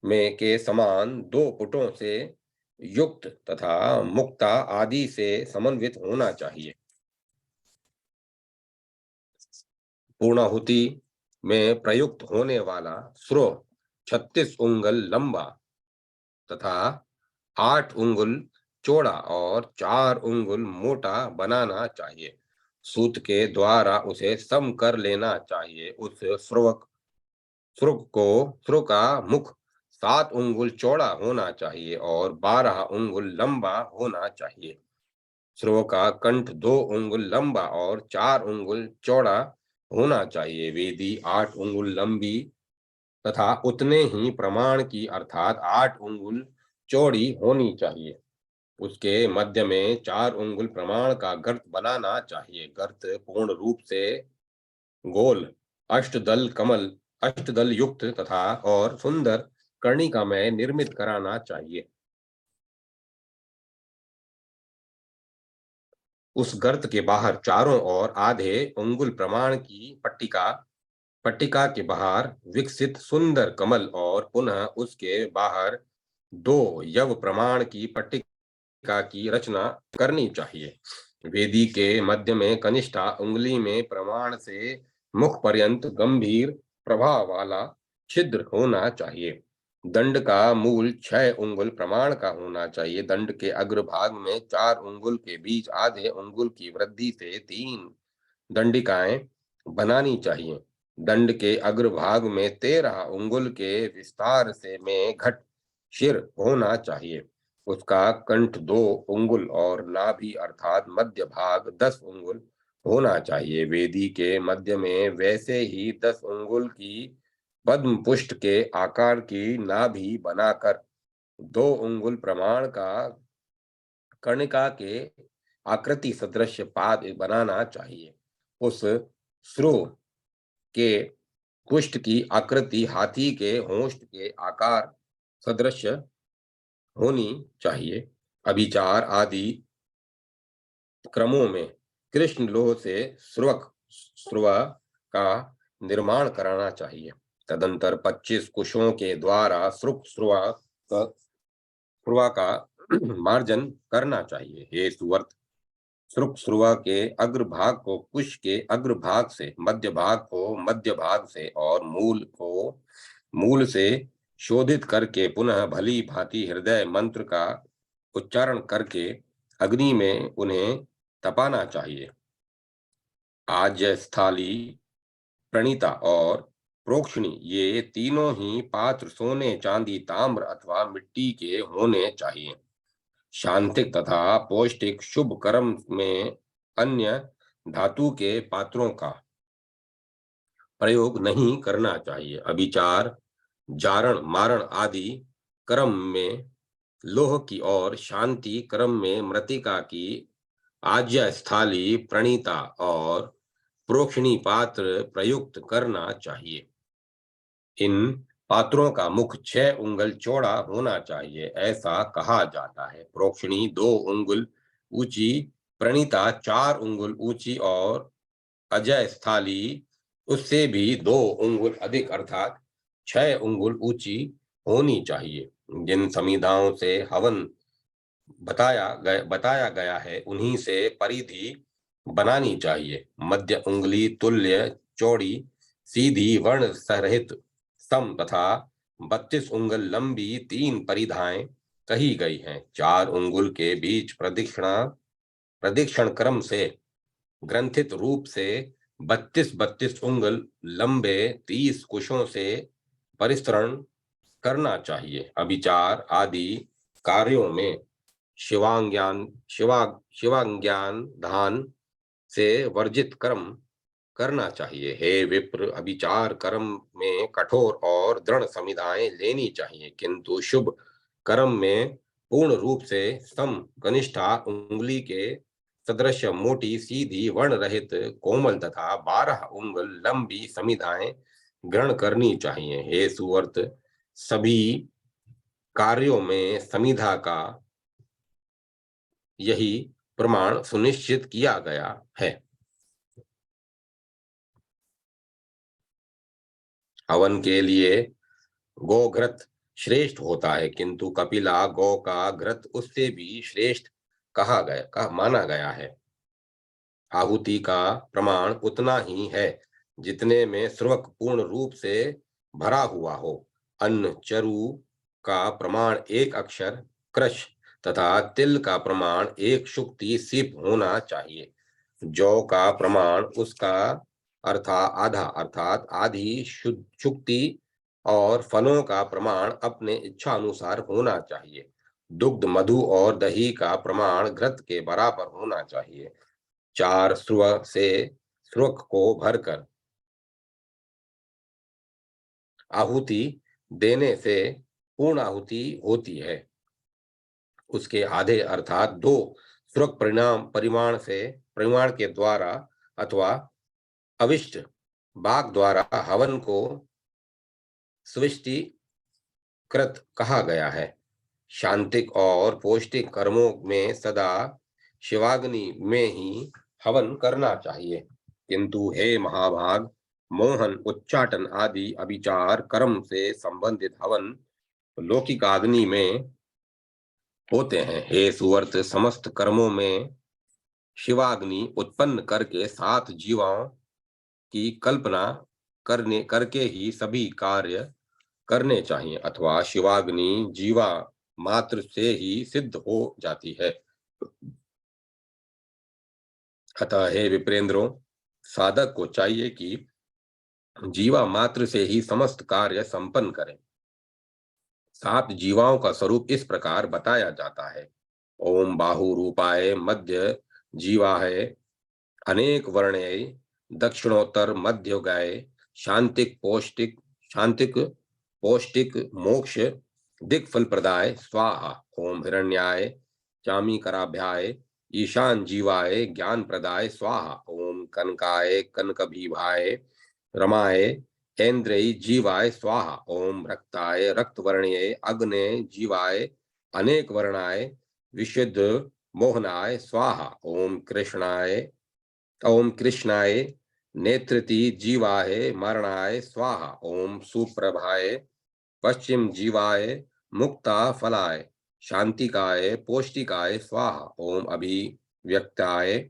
में के समान 2 पुटों से युक्त तथा मुक्ता आदि से समन्वित होना चाहिए। पूर्णाहुति में प्रयुक्त होने वाला स्रुव 36 उंगल लंबा तथा 8 उंगल चौड़ा और 4 उंगल मोटा बनाना चाहिए। सूत के द्वारा उसे सम कर लेना चाहिए। उस स्रुव का मुख 7 उंगल चौड़ा होना चाहिए और 12 उंगल लंबा होना चाहिए। स्रुव का कंठ 2 उंगल लंबा और 4 उंगल चौड़ा होना चाहिए। वेदी 8 उंगल लंबी तथा उतने ही प्रमाण की अर्थात 8 उंगल चौड़ी होनी चाहिए। उसके मध्य में 4 उंगल प्रमाण का गर्त बनाना चाहिए। गर्त पूर्ण रूप से गोल अष्टदल युक्त तथा और सुंदर कर्णिका में निर्मित कराना चाहिए। उस गर्त के बाहर चारों ओर आधे अंगुल प्रमाण की पट्टिका के बाहर विकसित सुंदर कमल और पुनः उसके बाहर 2 यव प्रमाण की पट्टिका की रचना करनी चाहिए। वेदी के मध्य में कनिष्ठा उंगली में प्रमाण से मुख पर्यंत गंभीर प्रभाव वाला छिद्र होना चाहिए। दंड का मूल 6 उंगल प्रमाण का होना चाहिए। दंड के अग्रभाग में 4 उंगल के बीच आधे उंगल की वृद्धि से 3 दंडिकाएं बनानी चाहिए। दंड के अग्रभाग में 13 उंगल के विस्तार से में घट शिर होना चाहिए। उसका कंठ 2 उंगल और नाभि अर्थात मध्य भाग 10 उंगल होना चाहिए। वेदी के मध्य में वैसे ही 10 उंगल की पद्म पुष्ट के आकार की नाभि बनाकर 2 उंगल प्रमाण का कर्णिका के आकृति सदृश पाद बनाना चाहिए। उस श्रुव के कुष्ठ की आकृति हाथी के होंठ के आकार सदृश होनी चाहिए। अभिचार आदि क्रमों में कृष्ण लोह से श्रुवा का निर्माण कराना चाहिए। तदंतर 25 कुशों के द्वारा श्रुवा का मार्जन करना चाहिए। हे सुवर्त, श्रुवा के अग्रभाग को कुश के अग्रभाग से, मध्य भाग को मध्य भाग से और मूल को मूल से शोधित करके पुनः भली भांति हृदय मंत्र का उच्चारण करके अग्नि में उन्हें तपाना चाहिए। आज्य स्थाली, प्रणीता और प्रोक्षणी ये तीनों ही पात्र सोने, चांदी, ताम्र अथवा मिट्टी के होने चाहिए। शांतिक तथा पौष्टिक शुभ कर्म में अन्य धातु के पात्रों का प्रयोग नहीं करना चाहिए। अभिचार, जारण, मारण आदि कर्म में लोह की और शांति कर्म में मृतिका की आज्य स्थाली, प्रणीता और प्रोक्षणी पात्र प्रयुक्त करना चाहिए। इन पात्रों का मुख 6 उंगल चौड़ा होना चाहिए, ऐसा कहा जाता है। प्रोक्षणी 2 उंगल ऊंची, प्रणीता 4 उंगल ऊंची और अजय स्थाली उससे भी 2 उंगल अधिक अर्थात 6 उंगल ऊंची होनी चाहिए। जिन संविधाओं से हवन बताया गया है उन्हीं से परिधि बनानी चाहिए। मध्य उंगली तुल्य चौड़ी सीधी वर्ण सहित सम तथा 32 उंगल लंबी 3 परिधाएं कही गई हैं। 4 उंगल के बीच प्रदक्षिण क्रम से ग्रंथित रूप से 32 उंगल लंबे 30 कुशों से परिसरण करना चाहिए। अभिचार आदि कार्यों में शिवाज्ञान दान से वर्जित कर्म करना चाहिए। हे विप्र, अभिचार कर्म में कठोर और दृढ़ संविधाएं लेनी चाहिए, किंतु शुभ कर्म में पूर्ण रूप से सम कनिष्ठा उंगली के सदृश मोटी सीधी वर्ण रहित कोमल तथा 12 उंगल लंबी संविधाएं ग्रहण करनी चाहिए। हे सुवर्त, सभी कार्यों में संविधा का यही प्रमाण सुनिश्चित किया गया है। हवन के लिए गोघृत श्रेष्ठ होता है, किंतु कपिला गौ का घृत उससे भी श्रेष्ठ माना गया है। आहुति का प्रमाण उतना ही है जितने में श्रुवक पूर्ण रूप से भरा हुआ हो। अन्न चरु का प्रमाण 1 अक्षर कृश तथा तिल का प्रमाण 1 शुक्ति सिप होना चाहिए। जौ का प्रमाण उसका आधा अर्थात आधी शुक्ति और फलों का प्रमाण अपने इच्छा अनुसार होना चाहिए। दुग्ध, मधु और दही का प्रमाण घृत के बराबर होना चाहिए। 4 स्रुव से श्रुक को भरकर आहुति देने से पूर्ण आहुति होती है। उसके आधे अर्थात 2 श्रुक परिमाण के द्वारा अथवा अविष्ट बाग द्वारा हवन को स्विष्टिकृत कहा गया है। शांतिक और पौष्टिक कर्मों में सदा शिवाग्नि में ही हवन करना चाहिए, किंतु हे महाभाग, मोहन, उच्चाटन आदि अभिचार कर्म से संबंधित हवन लौकिक अग्नि में होते हैं। हे सुवर्त, समस्त कर्मों में शिवाग्नि उत्पन्न करके 7 जीवाओं की कल्पना करके ही सभी कार्य करने चाहिए, अथवा शिवाग्नि जीवा मात्र से ही सिद्ध हो जाती है। अतः हे विप्रेंद्रों, साधक को चाहिए कि जीवा मात्र से ही समस्त कार्य संपन्न करें। 7 जीवाओं का स्वरूप इस प्रकार बताया जाता है। ओम बाहु रूपाय मध्य जीवाय, अनेक वर्णय दक्षिणोत्तर मध्योगाय, शांतिक पौष्टिक मोक्ष दिक्फल प्रदाय स्वाहा। ओम हिरण्याय चामीकराभ्याय, ईशान जीवाय ज्ञान प्रदाय स्वाहा। ओम कनकाय कनकभीभाय, रमाय ऐन्द्रय जीवाय स्वाहा। ओम रक्ताय रक्तवर्णीय अग्ने जीवाय, अनेक वर्णाय विशुद्ध मोहनाय स्वाहा। ओम कृष्णाय नेत्रति जीवाय मरणाय स्वाहा। ओम सुप्रभाय पश्चिम जीवाय मुक्ता फलाय शांतिकाय पौष्टिकाय स्वाहा। ओम व्यक्ताय,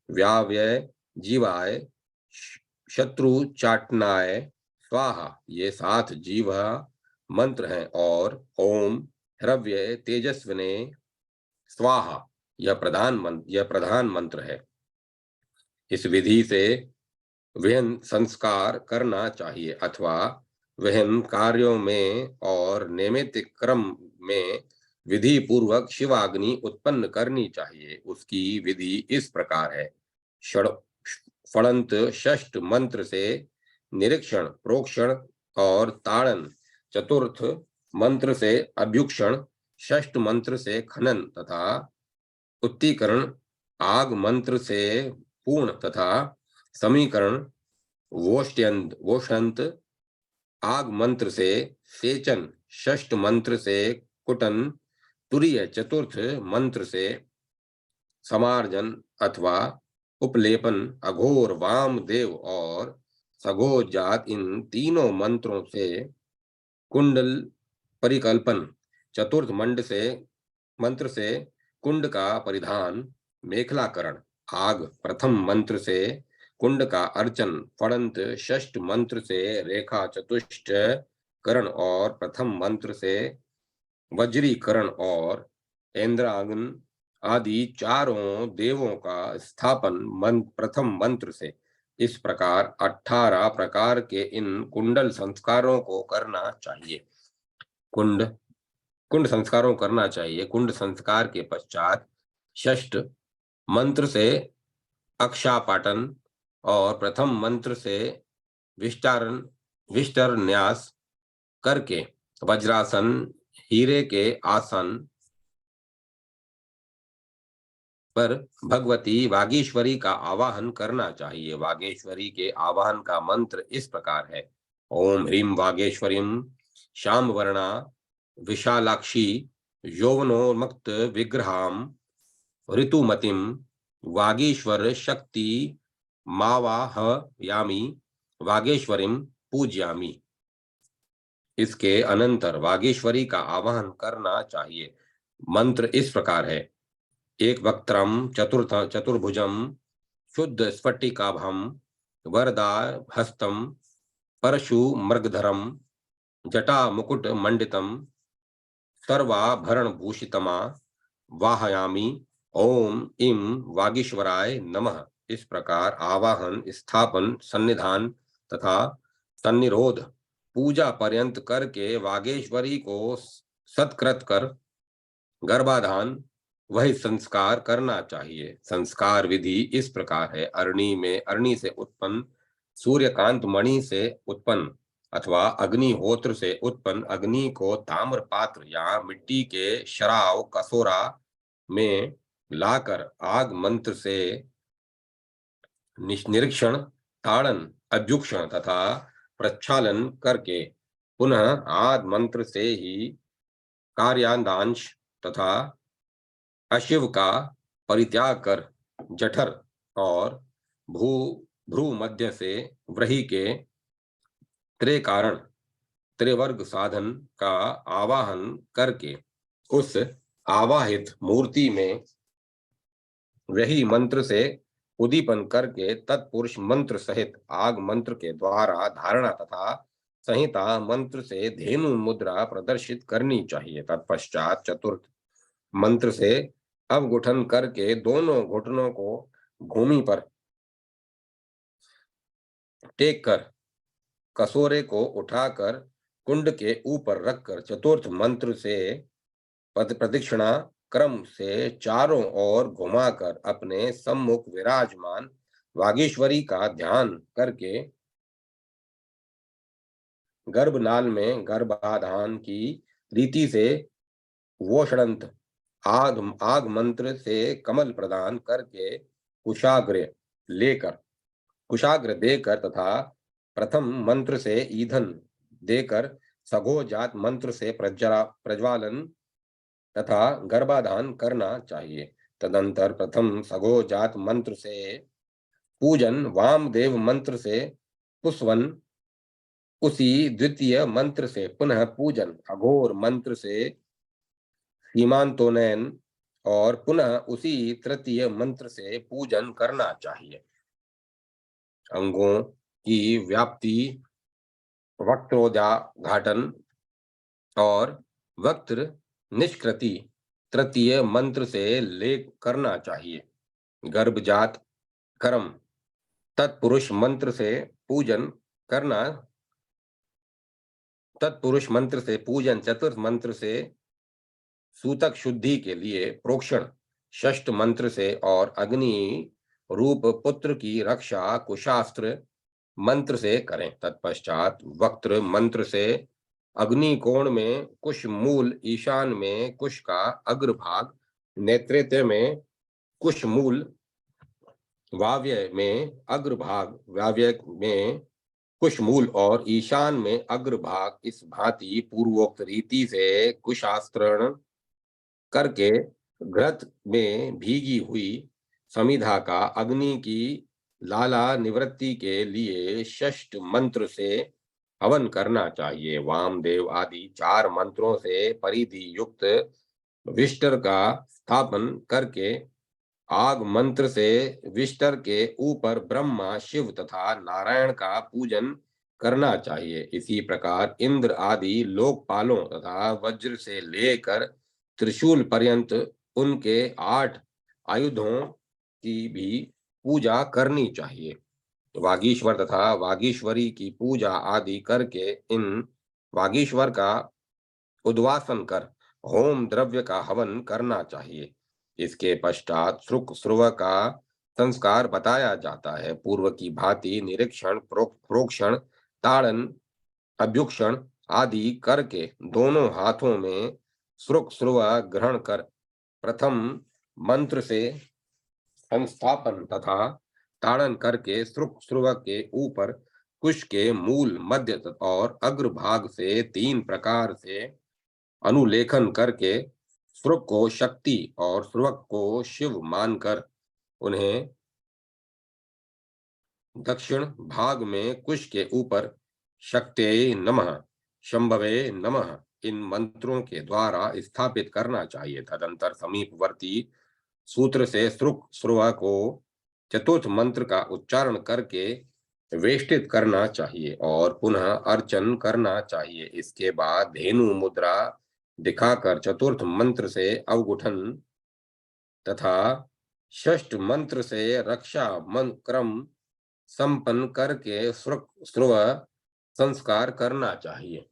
व्याव्यय, जीवाय, शत्रु चाटनाय स्वाहा, ये 7 जीवा मंत्र हैं। और ओम हृव्य तेजस्विने स्वाहा, यह प्रधान मंत्र है। इस विधि से विभिन्न संस्कार करना चाहिए अथवा विभिन्न कार्यों में और नियमित क्रम में विधि पूर्वक शिवाग्नि उत्पन्न करनी चाहिए। उसकी विधि इस प्रकार है। फणंत षष्ठ मंत्र से निरीक्षण, प्रोक्षण और ताड़न, चतुर्थ मंत्र से अभ्युक्षण, षष्ठ मंत्र से खनन तथा उत्तीकरण, आग मंत्र से पूर्ण तथा समीकरण, वोषंत आग मंत्र से सेचन, षष्ठ मंत्र से कुटन, तुरीय चतुर्थ मंत्र से समार्जन अथवा उपलेपन, अघोर, वामदेव और सघोजात, इन तीनों मंत्रों से कुंडल परिकल्पन, चतुर्थ मंत्र से कुंड का परिधान, मेखलाकरण, आग प्रथम मंत्र से कुंड का अर्चन, फणंत षष्ठ मंत्र से रेखा चतुष्टकरण और प्रथम मंत्र से वज्रीकरण और इंद्रागन आदि चारों देवों का स्थापन प्रथम मंत्र से। इस प्रकार 18 प्रकार के इन कुंडल संस्कारों को करना चाहिए। कुंड संस्कारों करना चाहिए। कुंड संस्कार के पश्चात षष्ठ मंत्र से अक्षापाटन और प्रथम मंत्र से विष्टर न्यास करके वज्रासन, हीरे के आसन पर भगवती वागीश्वरी का आवाहन करना चाहिए। वागेश्वरी के आवाहन का मंत्र इस प्रकार है। ओम ह्रीं वागेश्वरीं श्यामवर्णा विशालाक्षी यौवनोन्मुक्त विग्रहां ऋतुमतीं वागीश्वर शक्ति मावाहयामि वागेश्वरीं पूजयामि। इसके अनंतर वागीश्वरी का आवाहन करना चाहिए। मंत्र इस प्रकार है। एक वक्त्रम चतुर्भुजम शुद्ध स्फटिकाभम वरदा हस्तम परशु मृगधरम जटा मुकुट मंडितम सर्वाभरण भूषितमा वाहयामि ओम इम वागीश्वराय नमः। इस प्रकार आवाहन, स्थापन, सन्निधान तथा सन्निरोध पूजा पर्यंत करके वागेश्वरी को सत्कृत कर गर्भाधान वही संस्कार करना चाहिए। संस्कार विधि इस प्रकार है। अरणी से उत्पन्न, सूर्यकांत मणि से उत्पन्न अथवा अग्निहोत्र से उत्पन्न अग्नि को ताम्र पात्र या मिट्टी के शराव कसोरा में लाकर आग मंत्र से निरीक्षण, ताड़न, अभ्युक्षण तथा प्रक्षालन करके पुनः आद मंत्र से ही कार्यादांश तथा अशिव का परित्याग कर जठर और भ्रू मध्य से व्रही के त्रिकारण त्रिवर्ग साधन का आवाहन करके उस आवाहित मूर्ति में वही मंत्र से उद्दीपन करके तत्पुरुष मंत्र सहित आग मंत्र के द्वारा धारणा तथा संहिता मंत्र से धेनु मुद्रा प्रदर्शित करनी चाहिए। तत्पश्चात चतुर्थ मंत्र से अवगुठन करके दोनों घुटनों को भूमि पर टेक कर कसोरे को उठाकर कुंड के ऊपर रखकर चतुर्थ मंत्र से प्रदक्षिणा क्रम से चारों ओर घुमाकर अपने सम्मुख विराजमान वागीश्वरी का ध्यान करके गर्भनाल में गर्भाधान की रीति से वोषणंत आग मंत्र से कमल प्रदान करके कुशाग्र देकर तथा प्रथम मंत्र से ईंधन देकर सघोजात मंत्र से प्रज्वालन तथा गर्भाधान करना चाहिए। तदंतर प्रथम सघोजात मंत्र से पूजन, वामदेव मंत्र से पुष्वन, उसी द्वितीय मंत्र से पुनः पूजन, अघोर मंत्र से सीमांतोनयन और पुनः उसी तृतीय मंत्र से पूजन करना चाहिए। अंगों की व्याप्ति, वक्त्रोद्घाटन और वक्त्र निष्कृति तृतीय मंत्र से लेख करना चाहिए। गर्भजात कर्म तत्पुरुष मंत्र से पूजन करना, तत्पुरुष मंत्र से पूजन, चतुर्थ मंत्र से सूतक शुद्धि के लिए प्रोक्षण, षष्ठ मंत्र से और अग्नि रूप पुत्र की रक्षा कुशास्त्र मंत्र से करें। तत्पश्चात वक्त्र मंत्र से अग्नि कोण में कुश मूल, ईशान में कुश का अग्रभाग, नेतृत्व में कुश मूल, वाव्य में अग्रभाग, वाव्य में कुशमूल और ईशान में अग्रभाग इस भांति पूर्वोक्त रीति से कुशास्त्रण करके घृत में भीगी हुई समिधा का अग्नि की लाला निवृत्ति के लिए षष्ठ मंत्र से हवन करना चाहिए। वामदेव आदि 4 मंत्रों से परिधि युक्त विष्टर का स्थापन करके आग मंत्र से विष्टर के ऊपर ब्रह्मा, शिव तथा नारायण का पूजन करना चाहिए। इसी प्रकार इंद्र आदि लोकपालों तथा वज्र से लेकर त्रिशूल पर्यंत उनके 8 आयुधों की भी पूजा करनी चाहिए। वागीश्वर तथा वागीश्वरी की पूजा आदि करके इन वागीश्वर का उद्वासन कर होम द्रव्य का हवन करना चाहिए। इसके पश्चात श्रुक स्रुव का संस्कार बताया जाता है। पूर्व की भांति निरीक्षण, प्रोक्षण, ताड़न, अभ्युक्षण आदि करके दोनों हाथों में श्रुक स्रुव ग्रहण कर प्रथम मंत्र से संस्थापन तथा ताड़न करके श्रुक स्रुव के ऊपर कुश के मूल, मध्य और अग्रभाग से 3 प्रकार से अनुलेखन करके श्रुक को शक्ति और श्रुवक को शिव मानकर उन्हें दक्षिण भाग में कुश के ऊपर शक्त्यै नमः, शंभवे नमः इन मंत्रों के द्वारा स्थापित करना चाहिए। तदंतर समीपवर्ती सूत्र से श्रुक स्रुव को चतुर्थ मंत्र का उच्चारण करके वेष्टित करना चाहिए और पुनः अर्चन करना चाहिए। इसके बाद धेनु मुद्रा दिखाकर चतुर्थ मंत्र से अवगुठन तथा षष्ठ मंत्र से रक्षा क्रम संपन्न करके श्रुव संस्कार करना चाहिए।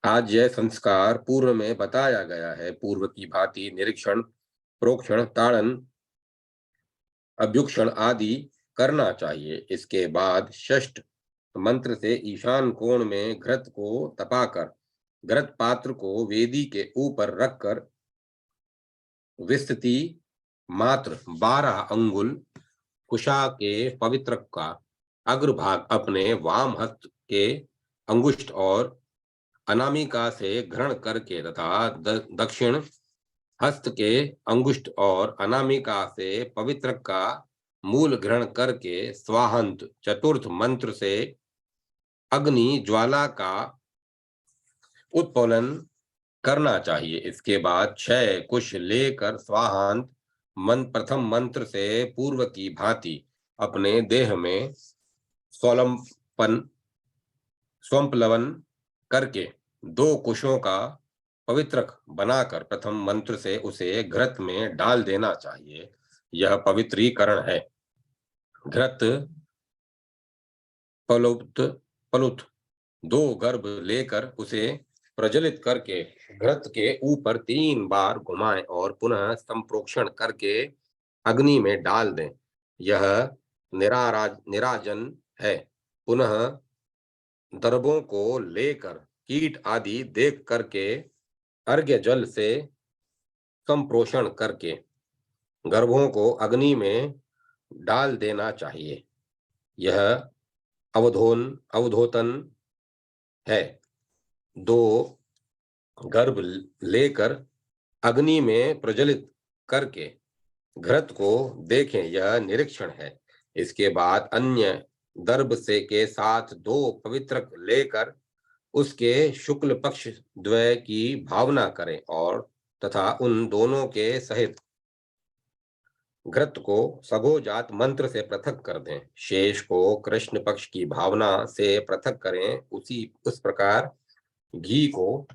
आज यह संस्कार पूर्व में बताया गया है। पूर्व की भांति निरीक्षण, प्रोक्षण, ताड़न, अभ्युक्षण आदि करना चाहिए। इसके बाद षष्ठ मंत्र से ईशान कोण में घृत को तपाकर घृत पात्र को वेदी के ऊपर रखकर विस्तृति मात्र 12 अंगुल कुशा के पवित्र का अग्रभाग अपने वाम हस्त के अंगुष्ठ और अनामिका से ग्रहण करके तथा दक्षिण हस्त के अंगुष्ठ और अनामिका से पवित्र का मूल ग्रहण करके स्वाहंत चतुर्थ मंत्र से अग्नि ज्वाला का उत्तोलन करना चाहिए। इसके बाद 6 कुश लेकर स्वाहांत प्रथम मंत्र से पूर्व की भांति अपने देह में स्वंपलवन करके 2 कुशों का पवित्रक बनाकर प्रथम मंत्र से उसे घृत में डाल देना चाहिए। यह पवित्रीकरण है। घृत पलुत 2 गर्भ लेकर उसे प्रज्वलित करके घृत के ऊपर 3 बार घुमाएं और पुनः संप्रोक्षण करके अग्नि में डाल दें। यह निराजन है। पुनः दर्भों को लेकर कीट आदि देख करके अर्घ्य जल से संप्रोषण करके गर्भों को अग्नि में डाल देना चाहिए। यह अवधोतन है। 2 गर्भ लेकर अग्नि में प्रज्वलित करके घृत को देखें, यह निरीक्षण है। इसके बाद अन्य दर्भ से के साथ 2 पवित्र लेकर उसके शुक्ल पक्ष द्वय की भावना करें और तथा उन दोनों के सहित घृत को सघोजात मंत्र से पृथक कर दें। शेष को कृष्ण पक्ष की भावना से पृथक करें। उस प्रकार घी को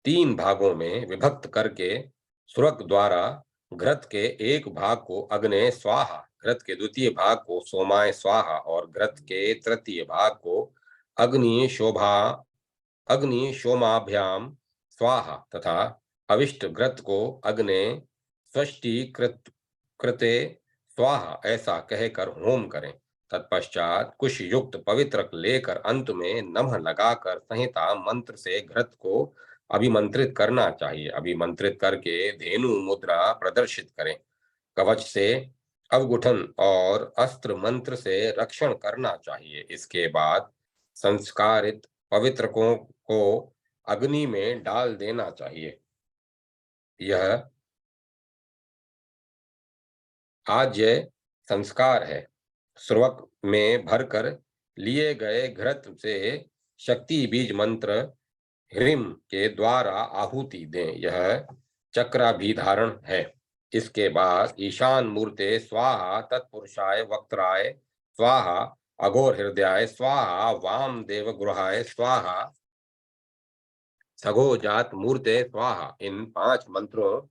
3 भागों में विभक्त करके सुरक द्वारा घृत के एक भाग को अग्ने स्वाहा, घृत के द्वितीय भाग को सोमाय स्वाहा और घृत के तृतीय भाग को अग्नि शोमाभ्याम स्वाहा तथा अविष्ट घृत को अग्ने स्वष्टि कृते स्वाहा ऐसा कहकर होम करें। तत्पश्चात कुश युक्त पवित्र लेकर अंत में नमः लगाकर संहिता मंत्र से घृत को अभिमंत्रित करना चाहिए। अभिमंत्रित करके धेनु मुद्रा प्रदर्शित करें। कवच से अवगुठन और अस्त्र मंत्र से रक्षण करना चाहिए। इसके बाद संस्कारित पवित्रकों को अग्नि में डाल देना चाहिए। यह आज्य संस्कार है। स्रुवक में भरकर लिए गए घृत से शक्ति बीज मंत्र ह्रीम के द्वारा आहुति दें। यह चक्राभिधारण है। इसके बाद ईशान मूर्ते स्वाहा, तत्पुरुषाय वक्त्राय स्वाहा, अघोर हृदयाय स्वाहा, वाम देव गृहाय स्वाहा, सघोजात मूर्ते स्वाहा इन 5 मंत्रों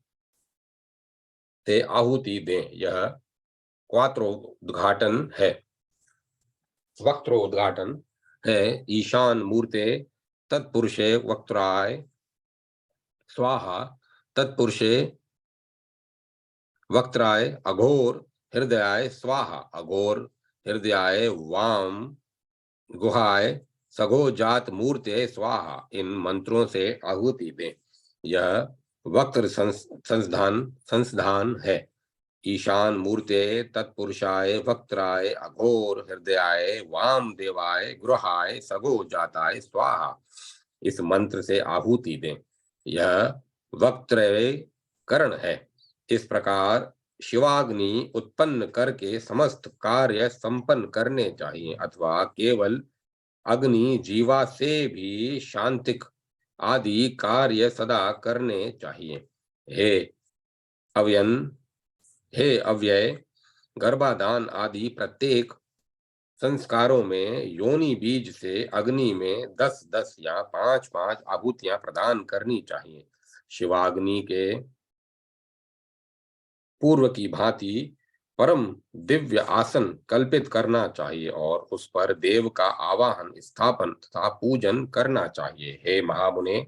से आहुति दें। यह क्वात्रोद्घाटन है। वक्त्रोद्घाटन है। ईशान मूर्ते तत्पुरुषे वक्त्राय स्वाहा, तत्पुरुषे वक्त्राय अघोर हृदयाय स्वाहा, अघोर हृदयाय वाम गुहाय सघोजात मूर्ते स्वाहा इन मंत्रों से आहुति दें। यह वक्र संस्थान है। ईशान मूर्ते तत्पुरुषाय वक्त्राय अघोर हृदयाय वाम देवाय गृहाय सघोजाताय स्वाहा इस मंत्र से आहुति दें। यह वक्त्रय करण है। इस प्रकार शिवाग्नि उत्पन्न करके समस्त कार्य संपन्न करने चाहिए अथवा केवल अग्नि जीवा से भी शांतिक आदि कार्य सदा करने चाहिए। हे अव्यन हे अव्यय, गर्भाधान आदि प्रत्येक संस्कारों में योनि बीज से अग्नि में 10-10 या 5-5 आहुतियां प्रदान करनी चाहिए। शिवाग्नि के पूर्व की भांति परम दिव्य आसन कल्पित करना चाहिए और उस पर देव का आवाहन, स्थापन तथा पूजन करना चाहिए। हे महामुने,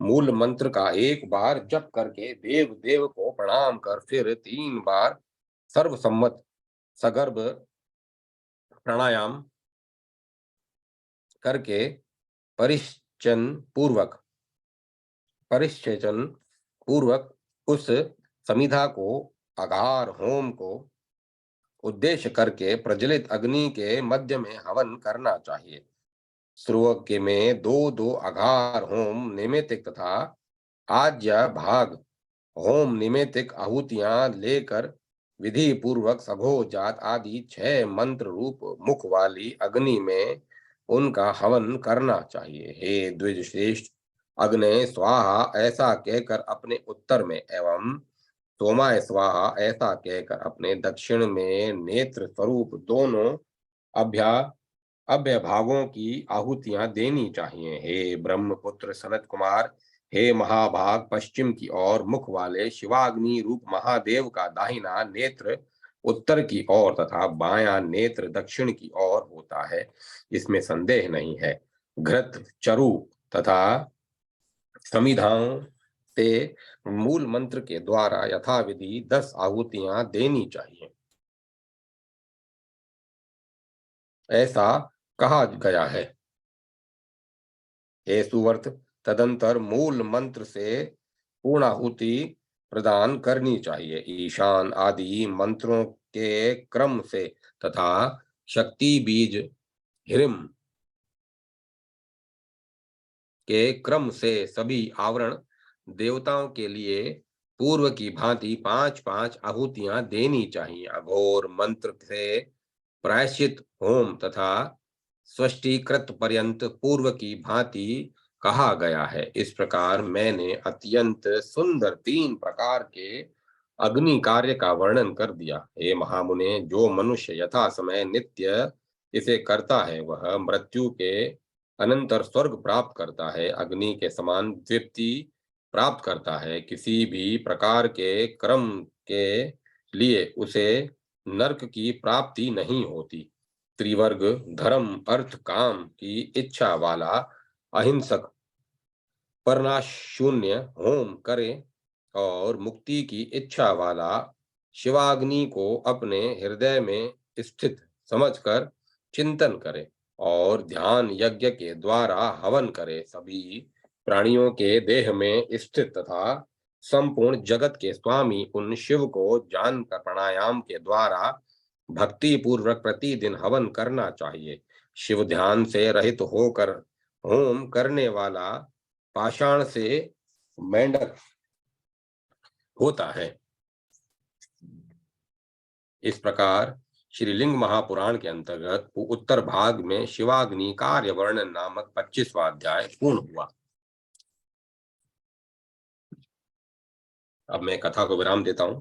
मूल मंत्र का एक बार जप करके देव को प्रणाम कर फिर 3 बार सर्वसम्मत सगर्भ प्राणायाम करके परिश्चन पूर्वक उस समिधा को अघार होम को उद्देश्य करके प्रज्वलित अग्नि के मध्य में हवन करना चाहिए। स्रुव के में 2-2 अघार होम निमित्तिक तथा आज्य भाग होम निमित्तिक आहुतियां लेकर विधि पूर्वक सघोजात आदि 6 मंत्र रूप मुख वाली अग्नि में उनका हवन करना चाहिए। हे द्विजश्रेष्ठ, अग्ने स्वाहा ऐसा कहकर अपने उत्तर में एवं सोमाय स्वाहा ऐसा कहकर अपने दक्षिण में नेत्र स्वरूप दोनों अभ्या अभ्य भागों की आहुतियां देनी चाहिए। हे ब्रह्मपुत्र सनत कुमार, हे महाभाग, पश्चिम की ओर मुख वाले शिवाग्नि रूप महादेव का दाहिना नेत्र उत्तर की ओर तथा बायां नेत्र दक्षिण की ओर होता है, इसमें संदेह नहीं है। घृत, चरु तथा समिधाओं से मूल मंत्र के द्वारा यथाविधि 10 आहुतियां देनी चाहिए, ऐसा कहा गया है। हे सुवर्त, तदंतर मूल मंत्र से पूर्णाहुति प्रदान करनी चाहिए। ईशान आदि मंत्रों के क्रम से तथा शक्ति बीज ह्रीम के क्रम से सभी आवरण देवताओं के लिए पूर्व की भांति 5-5 आहुतियां देनी चाहिए। अघोर मंत्र से प्रायश्चित होम तथा स्वष्टीकृत पर्यंत पूर्व की भांति कहा गया है। इस प्रकार मैंने अत्यंत सुंदर 3 प्रकार के अग्नि कार्य का वर्णन कर दिया। हे महामुने, जो मनुष्य यथा समय नित्य इसे करता है वह मृत्यु के अनंतर स्वर्ग प्राप्त करता है, अग्नि के समान दीप्ति प्राप्त करता है। किसी भी प्रकार के कर्म के लिए उसे नरक की प्राप्ति नहीं होती। त्रिवर्ग धर्म अर्थ काम की इच्छा वाला अहिंसक परनाश शून्य होम करे और मुक्ति की इच्छा वाला शिवाग्नि को अपने हृदय में स्थित समझकर चिंतन करे और ध्यान यज्ञ के द्वारा हवन करे। सभी प्राणियों के देह में स्थित तथा संपूर्ण जगत के स्वामी उन शिव को जानकर प्राणायाम के द्वारा भक्ति पूर्वक प्रतिदिन हवन करना चाहिए। शिव ध्यान से रहित होकर होम करने वाला पाषाण से मेंढक होता है। इस प्रकार श्रीलिंग महापुराण के अंतर्गत उत्तर भाग में शिवाग्नि कार्य वर्णन नामक 25वां अध्याय पूर्ण हुआ। अब मैं कथा को विराम देता हूं।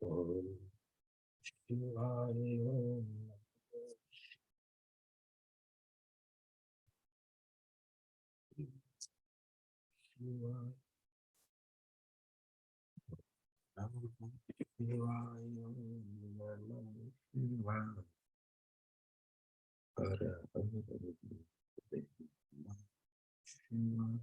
ओम शिवाय ओम शिवाय शिवाय शिवाय हर हर शिवाय